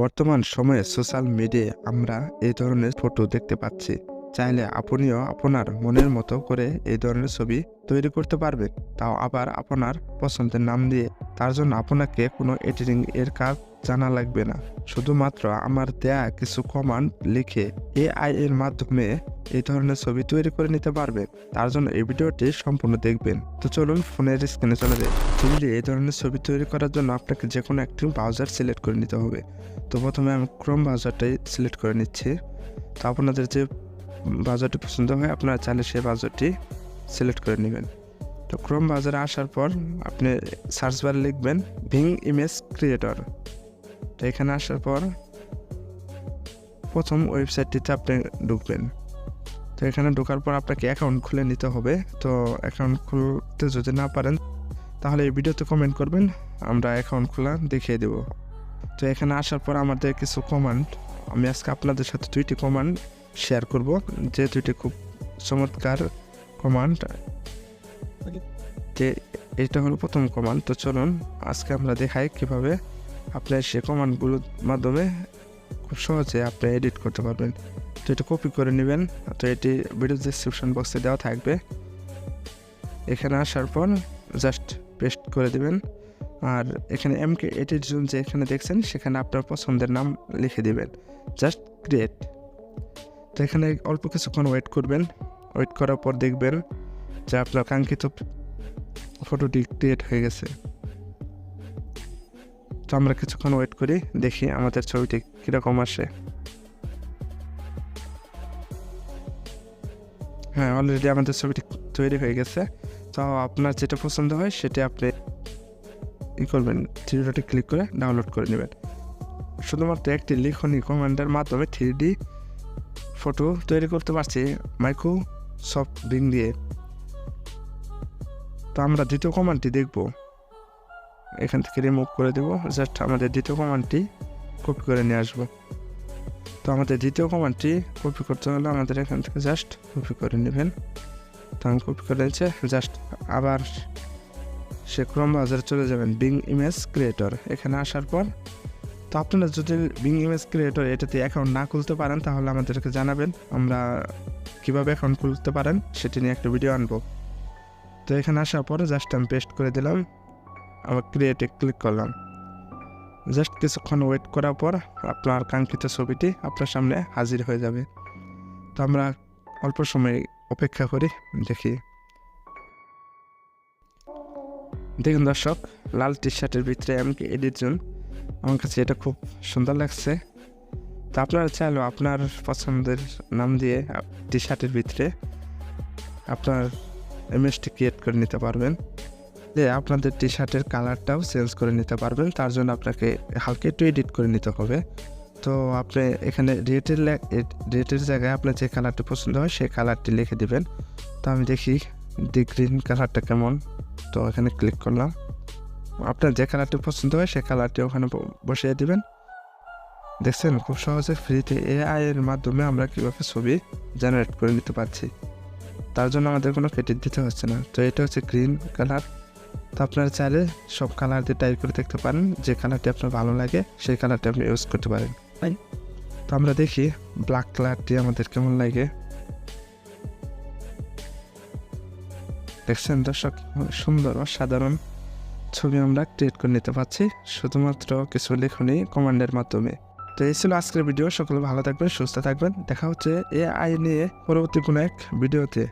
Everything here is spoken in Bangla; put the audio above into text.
বর্তমান সময়ে সোশ্যাল মিডিয়ায় আমরা এই ধরনের ফটো দেখতে পাচ্ছি। চাইলে আপনিও আপনার মনের মতো করে এই ধরনের ছবি তৈরি করতে পারবেন, তাও আবার আপনার পছন্দের নাম দিয়ে। তার জন্য আপনাকে কোনো এডিটিং এর কাজ জানা লাগবে না, শুধুমাত্র আমার দেয়া কিছু কমান্ড লিখে AI এর মাধ্যমে এই ধরনের ছবি তৈরি করে নিতে পারবেন। তার জন্য এই ভিডিওটি সম্পূর্ণ দেখবেন। তো চলুন ফোনের স্ক্রিনে চলে যাই। এই ধরনের ছবি তৈরি করার জন্য আপনাকে যে কোনো একটি ব্রাউজার সিলেক্ট করে নিতে হবে। তো প্রথমে আমি ক্রোম ব্রাউজারটাই সিলেক্ট করে নিচ্ছি। তো আপনাদের যে ব্রাউজারটি পছন্দ হয় আপনারা চাইলে সেই ব্রাউজারটি সিলেক্ট করে নেবেন। তো ক্রোম ব্রাউজারে আসার পর আপনি সার্চ বারে লিখবেন 𝗙𝗙𝗟𝗓𝗓𝗓। তো এখানে আসার পর প্রথম ওয়েবসাইটটিতে আপনি ঢুকবেন। তো এখানে ঢোকার পর আপনাকে অ্যাকাউন্ট খুলে নিতে হবে। তো অ্যাকাউন্ট খুলতে যদি না পারেন তাহলে এই ভিডিওতে কমেন্ট করবেন, আমরা অ্যাকাউন্ট খোলা দেখিয়ে দেব। তো এখানে আসার পর আমাদের কিছু কমান্ড, আমি আজকে আপনাদের সাথে 2টি কমান্ড শেয়ার করব, যে 2টি খুব চমৎকার কমান্ড। যে এটা হলো প্রথম কমান্ড। তো চলুন আজকে আমরা দেখাই কিভাবে আপনার সেই কমান্ডগুলোর মাধ্যমে খুব সহজে আপনি এডিট করতে পারবেন। তো এটা কপি করে নেবেন। তো এটি ভিডিও ডেসক্রিপশন বক্সে দেওয়া থাকবে। এখানে আসার পর জাস্ট পেস্ট করে দেবেন। আর এখানে 𝗙𝗙𝗟𝗓𝗪 যে এখানে দেখছেন সেখানে আপনার পছন্দের নাম লিখে দিবেন, জাস্ট ক্রিয়েট। তো এখানে অল্প কিছুক্ষণ ওয়েট করবেন। ওয়েট করার পর দেখবেন যে আপনার কাঙ্ক্ষিত ফটোটি ক্রিয়েট হয়ে গেছে। তো আমরা কিছুক্ষণ ওয়েট করি, দেখি আমাদের ছবিটি কীরকম আসে। হ্যাঁ, অলরেডি আমাদের ছবিটি তৈরি হয়ে গেছে। তো আপনার যেটা পছন্দ হয় সেটা আপনি করবেন, 3 ডটে ক্লিক করে ডাউনলোড করে নেবেন। শুধুমাত্র একটি লিখনী কমান্ডের মাধ্যমে 3D ফটো তৈরি করতে পারছি মাইক্রোসফট বিং দিয়ে। তো আমরা দ্বিতীয় কমান্ডটি দেখব। এখান থেকে রিমুভ করে দেব, জাস্ট আমাদের দ্বিতীয় কমান্ডটি কপি করে নিয়ে আসবো। তো আমাদের দ্বিতীয় কমান্ডটি কপি করতে হলে আমাদের এখান থেকে জাস্ট কপি করে নেবেন। তো আমি কপি করে নিচ্ছে, জাস্ট আবার সে ক্রোম ব্রাউজারে চলে যাবেন বিং ইমেজ ক্রিয়েটর। এখানে আসার পর তো আপনারা যদি বিং ইমেজ ক্রিয়েটর এটাতে অ্যাকাউন্ট না খুলতে পারেন তাহলে আমাদেরকে জানাবেন, আমরা কীভাবে অ্যাকাউন্ট খুলতে পারেন সেটি নিয়ে একটা ভিডিও আনবো। তো এখানে আসার পরে জাস্ট আমি পেস্ট করে দিলাম, আবার ক্রিয়েটে ক্লিক করলাম। জাস্ট কিছুক্ষণ ওয়েট করার পর আপনার কাঙ্ক্ষিত ছবিটি আপনার সামনে হাজির হয়ে যাবে। তো আমরা অল্প সময় অপেক্ষা করি, দেখি। দেখুন দর্শক, লাল টি-শার্টের ভিতরে 𝗙𝗙𝗟𝗓𝗪, আমার কাছে এটা খুব সুন্দর লাগছে। তো আপনারা চাইলেও আপনার পছন্দের নাম দিয়ে টি-শার্টের ভিতরে আপনার ইমেজটি ক্রিয়েট করে নিতে পারবেন। আপনাদের টি-শার্টের কালারটাও চেঞ্জ করে নিতে পারবেন। তার জন্য আপনাকে হালকা একটু এডিট করে নিতে হবে। তো আপনি এখানে রেটের জায়গায় আপনার যে কালারটি পছন্দ হয় সেই কালারটি লিখে দিবেন। তো আমি দেখি গ্রিন কালারটা কেমন। তো এখানে ক্লিক করলাম, আপনার যে কালারটি পছন্দ হয় সেই কালারটি ওখানে বসিয়ে দিবেন। দেখছেন খুব সহজে ফ্রিতে AI এর মাধ্যমে আমরা কীভাবে ছবি জেনারেট করে নিতে পারছি। তার জন্য আমাদের কোনো ক্রেডিট দিতে হচ্ছে না। তো এটা হচ্ছে গ্রিন কালার। তো আপনারা চাইলে সব কালার দিয়ে টাইপ করে দেখতে পারেন, যে কালারটি আপনার ভালো লাগে সেই কালারটি আপনি ইউজ করতে পারেন। তো আমরা দেখি ব্ল্যাক কালারটি আমাদের কেমন লাগে। দেখছেন দর্শক, সুন্দর অসাধারণ ছবি আমরা ক্রিয়েট করে নিতে পারছি শুধুমাত্র কিছু লেখনী কমান্ডের মাধ্যমে। তো এই ছিল আজকের ভিডিও। সকলে ভালো থাকবেন, সুস্থ থাকবেন। দেখা হচ্ছে AI নিয়ে পরবর্তী কোনো এক ভিডিওতে।